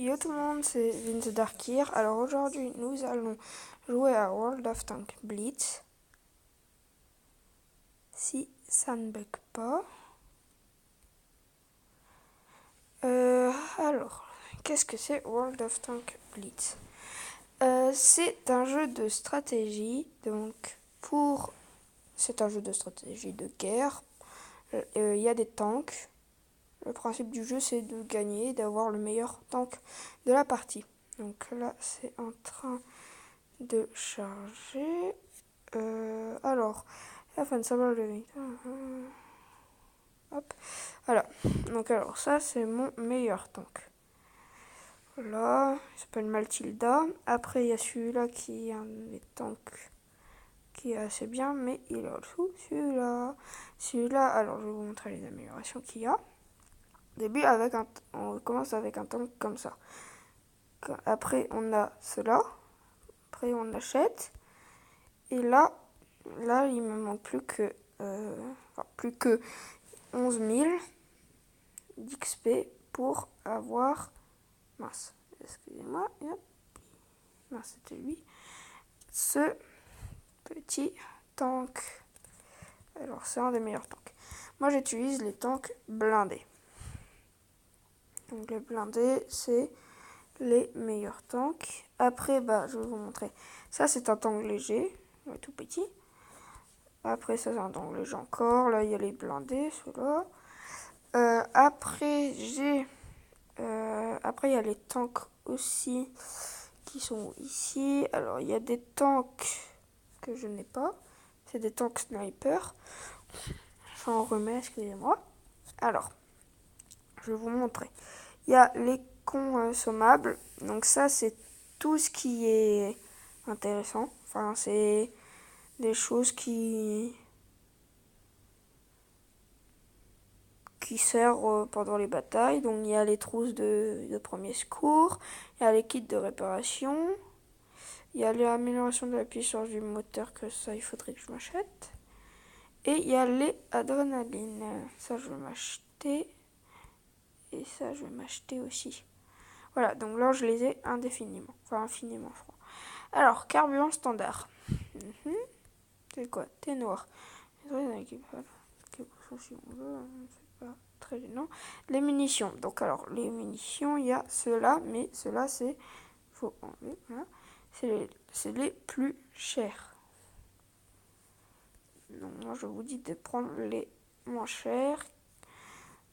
Yo tout le monde, c'est Vince Darkir. Alors aujourd'hui, nous allons jouer à World of Tanks Blitz. Si ça ne bug pas. Alors, qu'est-ce que c'est World of Tanks Blitz? C'est un jeu de stratégie. C'est un jeu de stratégie de guerre. Il y a des tanks. Le principe du jeu, c'est de gagner, d'avoir le meilleur tank de la partie. Donc là, c'est en train de charger. Alors, la fin de savoir le... Hop. Voilà. Donc alors, ça, c'est mon meilleur tank. Voilà. Il s'appelle Matilda. Après, il y a celui-là qui est un des tanks qui est assez bien, mais il est en dessous. Celui-là, alors, je vais vous montrer les améliorations qu'il y a. Au début, on commence avec un tank comme ça. Après, on a cela. Après, on achète. Et là, il me manque plus que 11 000 d'XP pour avoir... Mince, excusez-moi. Mince, c'était lui. Ce petit tank. Alors, c'est un des meilleurs tanks. Moi, j'utilise les tanks blindés. Donc, les blindés, c'est les meilleurs tanks. Après, je vais vous montrer. Ça, c'est un tank léger, tout petit. Après, ça, c'est un tank léger encore. Là, il y a les blindés, ceux-là. Après, il y a les tanks aussi qui sont ici. Alors, il y a des tanks que je n'ai pas. C'est des tanks sniper. J'en remets, excusez-moi. Alors, je vais vous montrer. Il y a les consommables. Donc ça, c'est tout ce qui est intéressant. Enfin, c'est des choses qui servent pendant les batailles. Donc il y a les trousses de premier secours. Il y a les kits de réparation. Il y a l'amélioration de la puissance du moteur, que ça, il faudrait que je m'achète. Et il y a les adrénalines. Ça, je vais m'acheter. Et ça, je vais m'acheter aussi. Voilà, donc là, je les ai indéfiniment. Enfin, infiniment, je crois. Alors, carburant standard. C'est quoi? Thé noir. C'est pas très gênant. Les munitions. Donc, alors, les munitions, il y a ceux-là, mais ceux-là, c'est... faut enlever, voilà. C'est les plus chers. Donc, moi, je vous dis de prendre les moins chers.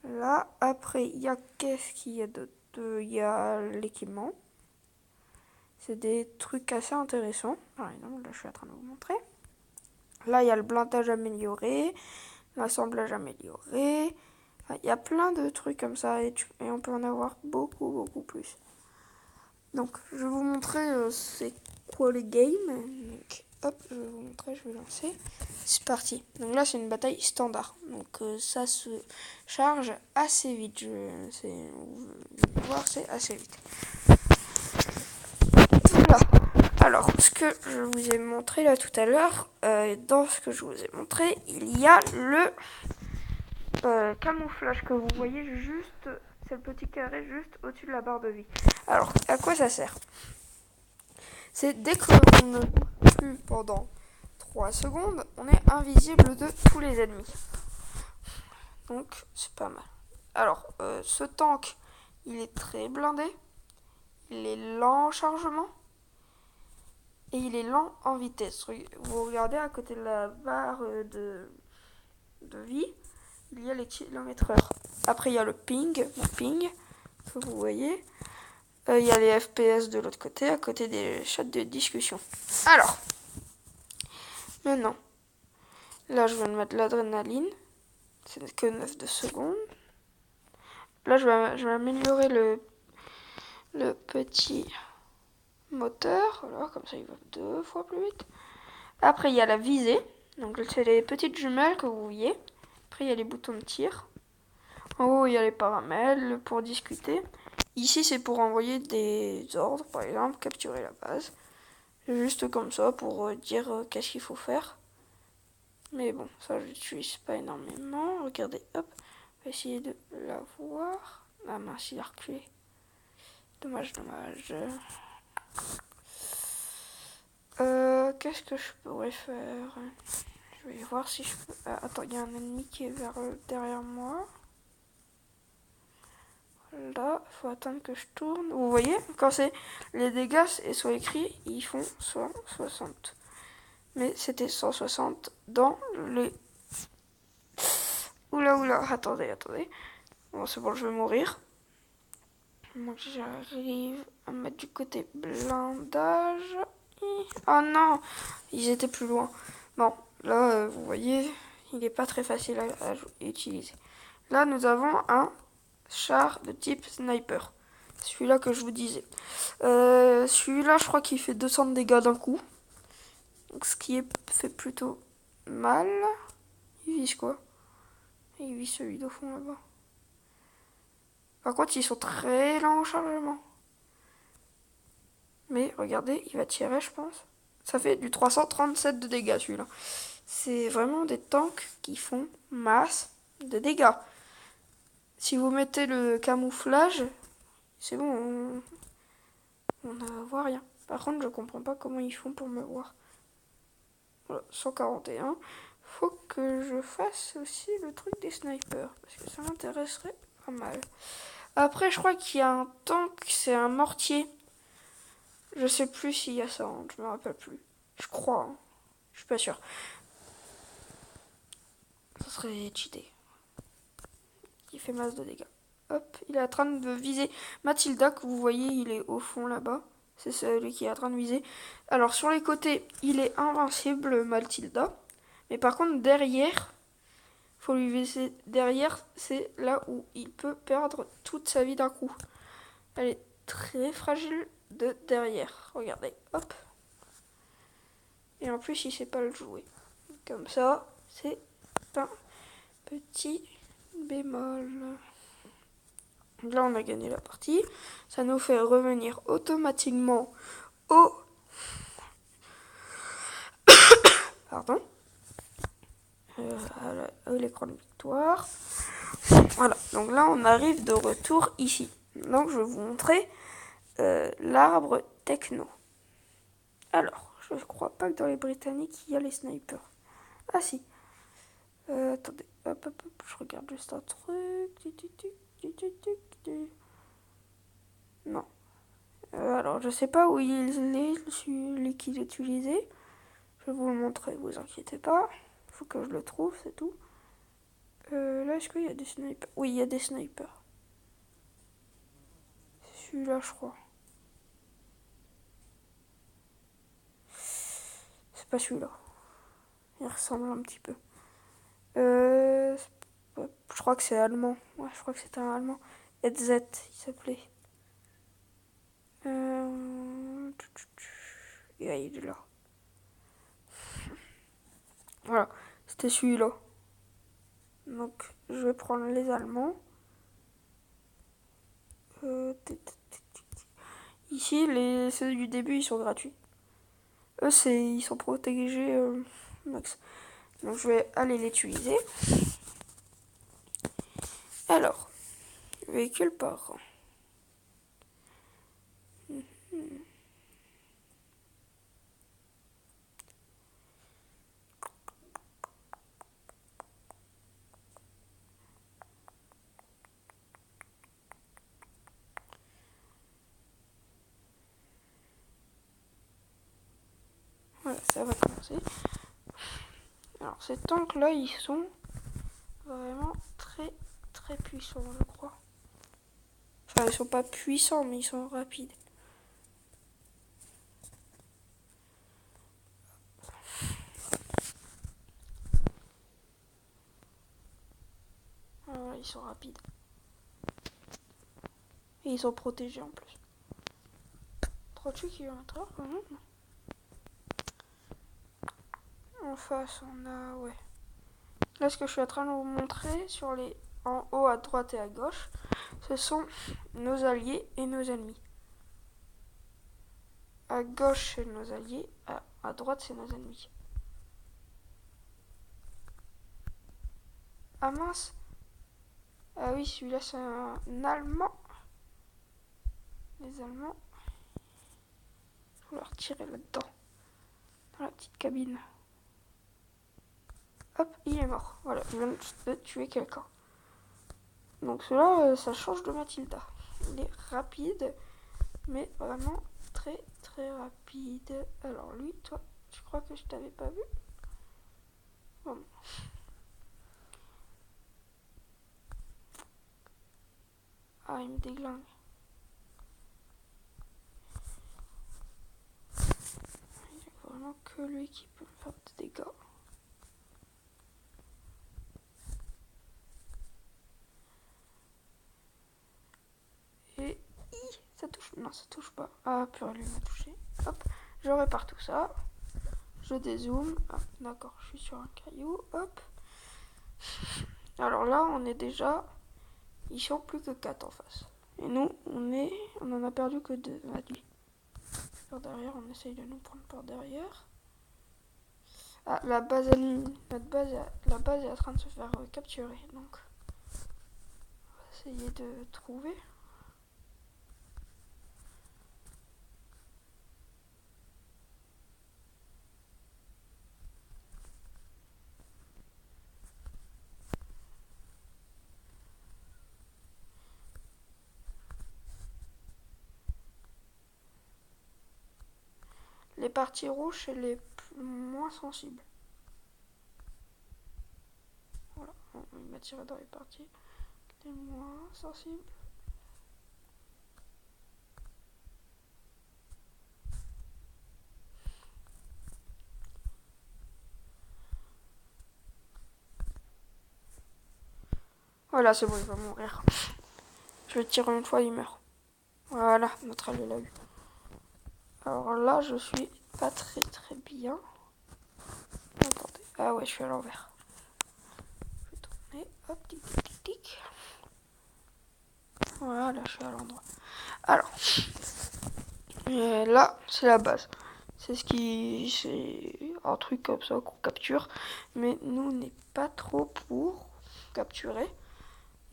Là, après, il y a... Qu'est-ce qu'il y a d'autre? Il y a l'équipement. C'est des trucs assez intéressants. Par exemple, là, je suis en train de vous montrer. Là, il y a le blindage amélioré, l'assemblage amélioré. Enfin, il y a plein de trucs comme ça et on peut en avoir beaucoup, beaucoup plus. Donc, je vais vous montrer c'est quoi les games. Donc, hop, je vais vous montrer, je vais lancer. C'est parti. Donc là, c'est une bataille standard. Donc, ça se charge assez vite. Vous allez voir, c'est assez vite. Voilà. Alors, ce que je vous ai montré là tout à l'heure, dans ce que je vous ai montré, il y a le camouflage que vous voyez juste, c'est le petit carré juste au-dessus de la barre de vie. Alors, à quoi ça sert? C'est dès que l'on ne bouge plus pendant 3 secondes, on est invisible de tous les ennemis. Donc, c'est pas mal. Alors, ce tank, il est très blindé, il est lent en chargement. Et il est lent en vitesse. Vous regardez à côté de la barre de vie, il y a les km/h. Après, il y a le ping, que vous voyez. Il y a les FPS de l'autre côté, à côté des chats de discussion. Alors, maintenant, là, je vais mettre l'adrénaline. C'est que 9 de secondes. Là, je vais améliorer le petit moteur. Voilà, comme ça, il va 2 fois plus vite. Après, il y a la visée. Donc, c'est les petites jumelles que vous voyez. Après, il y a les boutons de tir. En haut, il y a les paramètres pour discuter. Ici, c'est pour envoyer des ordres, par exemple, capturer la base. Juste comme ça, pour dire qu'est-ce qu'il faut faire. Mais bon, ça, je l'utilise pas énormément. Regardez, hop. On va essayer de la voir. Ah mince, il a reculé. Dommage. Qu'est-ce que je pourrais faire? Je vais voir si je peux... attends, il y a un ennemi qui est derrière moi. Là, faut attendre que je tourne. Vous voyez, quand c'est les dégâts sont écrits, ils font 160. Mais c'était 160 dans les... Oula, attendez. Bon, c'est bon, je vais mourir. Donc j'arrive à mettre du côté blindage. Oh non, ils étaient plus loin. Bon, là, vous voyez, il n'est pas très facile à utiliser. Là, nous avons un char de type sniper. Celui-là que je vous disais. Celui-là, je crois qu'il fait 200 de dégâts d'un coup. Donc, ce qui fait plutôt mal. Il vise quoi? Il vise celui de fond là-bas. Par contre, ils sont très lents au chargement. Mais regardez, il va tirer, je pense. Ça fait du 337 de dégâts, celui-là. C'est vraiment des tanks qui font masse de dégâts. Si vous mettez le camouflage, c'est bon, on ne voit rien. Par contre, je comprends pas comment ils font pour me voir. Voilà, 141. Faut que je fasse aussi le truc des snipers, parce que ça m'intéresserait pas mal. Après, je crois qu'il y a un tank, c'est un mortier. Je sais plus s'il y a ça, je me rappelle plus. Je crois, je suis pas sûr. Ça serait cheaté. Il fait masse de dégâts. Hop, il est en train de viser Mathilda, que vous voyez, il est au fond là-bas. C'est celui qui est en train de viser. Alors, sur les côtés, il est invincible, Mathilda. Mais par contre, derrière, faut lui viser derrière, c'est là où il peut perdre toute sa vie d'un coup. Elle est très fragile de derrière. Regardez, hop. Et en plus, il sait pas le jouer. Comme ça, c'est un petit bémol. Là, on a gagné la partie. Ça nous fait revenir automatiquement au... Pardon. À l'écran de victoire. Voilà. Donc là, on arrive de retour ici. Donc, je vais vous montrer l'arbre techno. Alors, je ne crois pas que dans les Britanniques, il y a les snipers. Ah si. Attendez. Hop, je regarde juste un truc. Non. Alors, je sais pas où il est, celui qu'il utilisait. Je vais vous le montrer, vous inquiétez pas. Faut que je le trouve, c'est tout. Là, est-ce qu'il y a des snipers? Oui, il y a des snipers. C'est celui-là, je crois. C'est pas celui-là. Il ressemble un petit peu. Je crois que c'est allemand. Ouais, je crois que c'était un allemand. Headset, il s'appelait. Et il est là. Voilà, c'était celui-là. Donc, je vais prendre les Allemands. Ici, ceux du début, ils sont gratuits. Eux, ils sont protégés max. Donc, je vais aller l'utiliser. Alors, véhicule par... Voilà, ça va commencer. Alors, ces tanks-là, ils sont vraiment très puissants, je crois. Enfin, ils sont pas puissants, mais ils sont rapides. Voilà, ils sont rapides. Et ils sont protégés en plus. 38 km/h quand même. En face, on a... Ouais. Là, ce que je suis en train de vous montrer, en haut, à droite et à gauche, ce sont nos alliés et nos ennemis. À gauche, c'est nos alliés. À droite, c'est nos ennemis. Ah mince. Ah oui, celui-là, c'est un Allemand. les Allemands. Je vais leur tirer là-dedans, dans la petite cabine. Hop, il est mort. Voilà, je viens de tuer quelqu'un. Donc cela, ça change de Mathilda. Il est rapide, mais vraiment très très rapide. Alors lui, toi, je crois que je t'avais pas vu. Bon. Ah, il me déglingue. Il n'y a vraiment que lui qui peut me faire des dégâts. Et ça touche. Non, ça touche pas. Ah, purée, lui m'a touché. Hop, je répare tout ça. Je dézoome. Ah, d'accord, je suis sur un caillou. Hop. Alors là, on est déjà. Ils sont plus que 4 en face. Et nous, on en a perdu que 2. Par derrière, on essaye de nous prendre par derrière. Ah, la base est en train de se faire capturer. Donc, on va essayer de trouver. Les parties rouges, c'est les moins sensibles. Voilà, il m'a tiré dans les parties les moins sensibles. Voilà, c'est bon, il va mourir. Je le tire une fois, il meurt. Voilà, notre allié l'a eu. Alors là, je suis pas très très bien. Attendez. Ah ouais, je suis à l'envers. Je vais tourner. Hop, tic tic tic tic. Voilà, je suis à l'endroit. Alors, là, c'est la base. C'est un truc comme ça qu'on capture. Mais nous, on n'est pas trop pour capturer.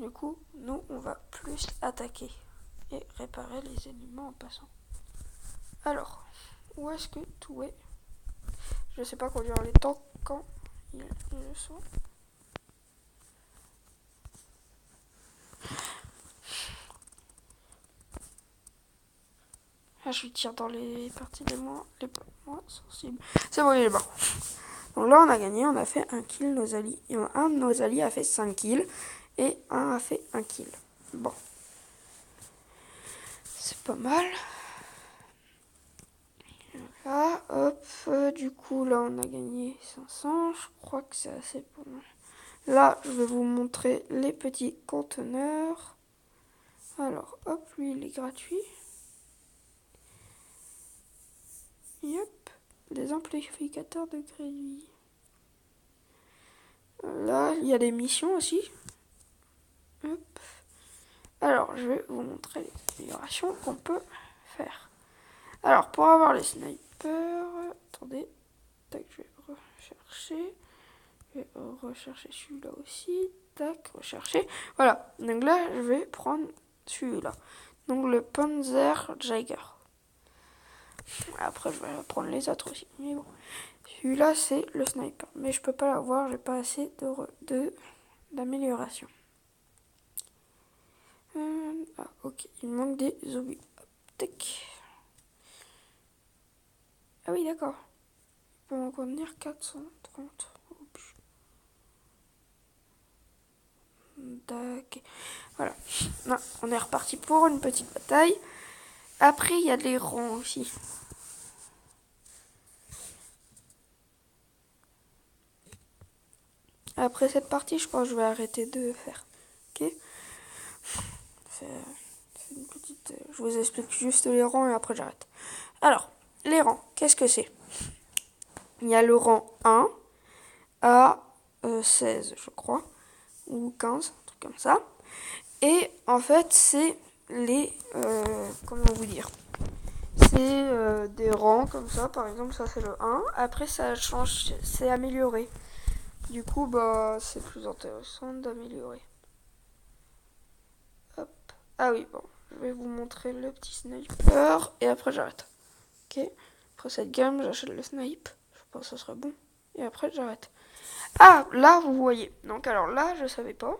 Du coup, nous, on va plus attaquer et réparer les éléments en passant. Alors, où est-ce que tout est? Je sais pas conduire les tanks quand ils le sont. Ah, je lui tire dans les parties les moins sensibles. C'est bon, il est mort. Donc là, on a gagné, on a fait un kill, nos alliés. Et un de nos alliés a fait 5 kills et un a fait 1 kill. Bon. C'est pas mal. Là, hop, du coup, là, on a gagné 500. Je crois que c'est assez pour moi. Là, je vais vous montrer les petits conteneurs. Alors, hop, lui, il est gratuit. Yep, des amplificateurs de crédit. Là, il y a des missions aussi. Hop. Alors, je vais vous montrer les améliorations qu'on peut faire. Alors, pour avoir les snipers, attendez, tac, je vais rechercher. Je vais rechercher celui-là aussi. Tac, rechercher. Voilà, donc là, je vais prendre celui-là. Donc le Panzer Jäger. Après, je vais prendre les autres aussi. Mais bon, celui-là, c'est le sniper. Mais je peux pas l'avoir, j'ai pas assez d'amélioration. Ah, ok, il me manque des zombies. Hop, tac. Ah oui, d'accord. Il peut en contenir 430. Tac. Voilà. Non, on est reparti pour une petite bataille. Après, il y a les rangs aussi. Après cette partie, je pense que je vais arrêter de faire. Ok. C'est une petite... Je vous explique juste les rangs et après j'arrête. Alors, les rangs, qu'est-ce que c'est? Il y a le rang 1 à 16, je crois. Ou 15, un truc comme ça. Et en fait, c'est les... comment vous dire? C'est des rangs comme ça. Par exemple, ça c'est le 1. Après, ça change, c'est amélioré. Du coup, bah, c'est plus intéressant d'améliorer. Hop. Ah oui, bon. je vais vous montrer le petit sniper et après j'arrête. Ok. Après cette gamme, j'achète le snipe. Je pense que ça serait bon. Et après j'arrête. Ah, là vous voyez. Donc alors là, je savais pas.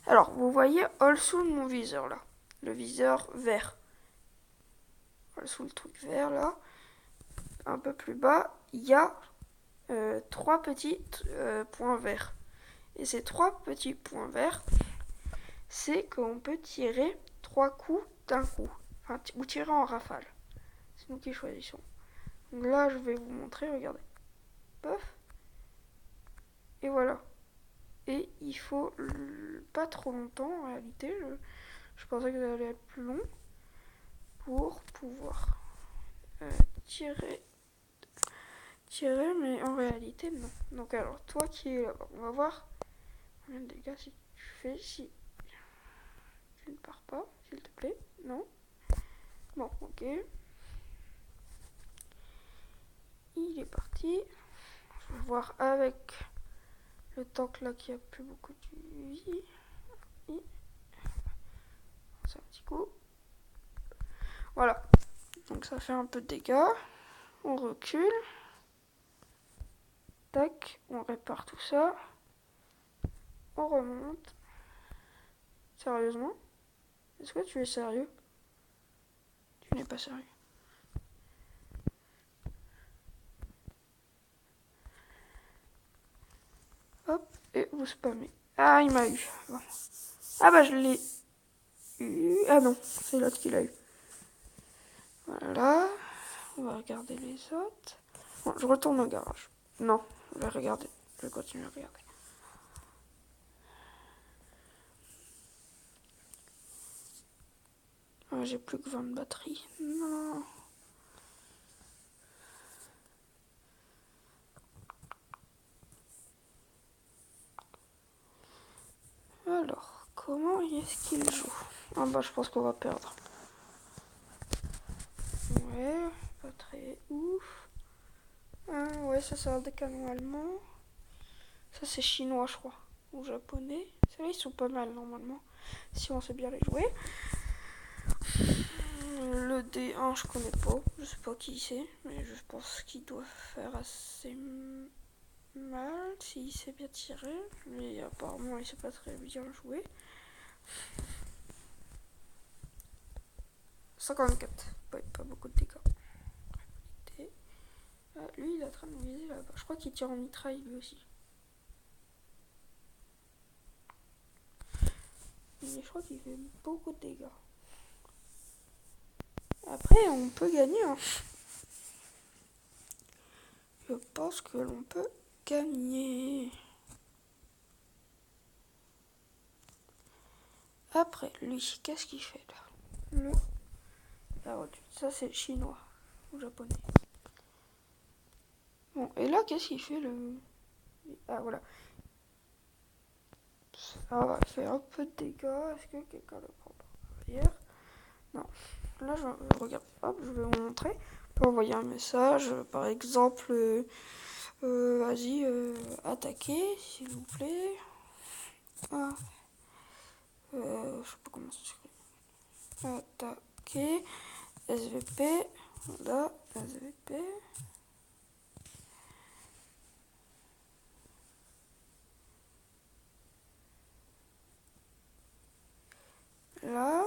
Alors vous voyez all sous mon viseur là. Le viseur vert. All sous le truc vert là. Un peu plus bas, il y a 3 petits points verts. Et ces 3 petits points verts, c'est qu'on peut tirer 3 coups d'un coup. Enfin, ou tirer en rafale. C'est nous qui choisissons. Donc là, je vais vous montrer, regardez. Pof. Et voilà. Et il faut pas trop longtemps en réalité. Je pensais que ça allait être plus long. Pour pouvoir tirer, mais en réalité non. Donc alors, toi qui es là-bas, on va voir combien de dégâts si tu fais, si tu ne pars pas, s'il te plaît. Non. Bon, ok. Il est parti. Je vais voir avec le tank là qui a plus beaucoup de vie. C'est un petit coup. Voilà. Donc ça fait un peu de dégâts. On recule. Tac, on répare tout ça. On remonte. Sérieusement? Est-ce que tu es sérieux? Tu n'es pas sérieux. Hop, et vous spammez. Ah, il m'a eu. Bon. Ah bah je l'ai eu. Ah non, c'est l'autre qui l'a eu. Voilà. On va regarder les autres. Bon, je retourne au garage. Non, je vais regarder. Je vais continuer à regarder. Ah, j'ai plus que 20 de batterie. Non. Alors, comment est-ce qu'il joue? Ah bah je pense qu'on va perdre. Ouais, pas très ouf. Ah, ouais, ça c'est un des canons allemands. Ça c'est chinois je crois. Ou japonais. Ceux-là ils sont pas mal normalement. Si on sait bien les jouer. Le D1 je connais pas. Je sais pas qui c'est. Mais je pense qu'il doit faire assez mal s'il sait bien tirer. Mais apparemment il sait pas très bien jouer. 54. Ouais, pas beaucoup de dégâts. Ah, lui il est en train de me viser là-bas. Je crois qu'il tire en mitraille lui aussi. Mais je crois qu'il fait beaucoup de dégâts. Après, on peut gagner. Hein. Je pense que l'on peut gagner. Après, lui, qu'est-ce qu'il fait là? Ça, c'est le chinois ou japonais. Bon, et là, qu'est-ce qu'il fait le. Ah, voilà. Ça va faire un peu de dégâts. Est-ce que quelqu'un le prend par derrière? Non. Là, je regarde. Hop, je vais vous montrer. On peut envoyer un message. Par exemple, vas-y, attaquez, s'il vous plaît. Ah. Je sais pas comment ça s'écrit. Attaquer. SVP. Voilà, SVP. Là.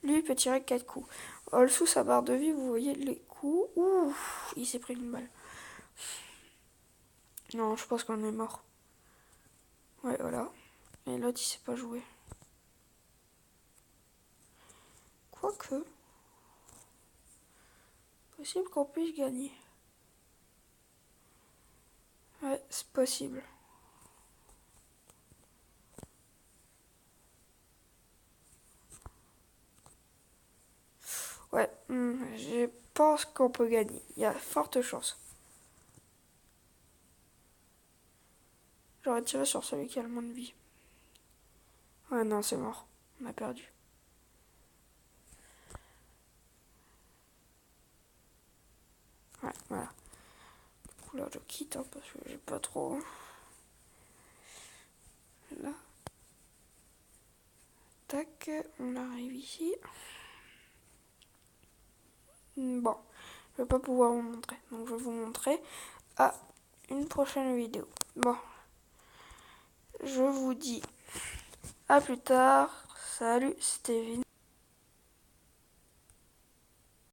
Lui, il peut tirer 4 coups. Sous sa barre de vie, vous voyez les coups. Ouh, il s'est pris une balle. Non, je pense qu'on est mort. Ouais, voilà. Et l'autre, il sait pas jouer. Quoique. Possible qu'on puisse gagner. Ouais, c'est possible. Ouais, je pense qu'on peut gagner. Il y a forte chance. J'aurais tiré sur celui qui a le moins de vie. Ouais, non, c'est mort. On a perdu. Ouais, voilà. Du coup, là, je quitte hein, parce que j'ai pas trop. Là. tac, on arrive ici. Bon, je vais pas pouvoir vous montrer, donc je vais vous montrer à une prochaine vidéo. Bon, je vous dis à plus tard. Salut, c'était Vin.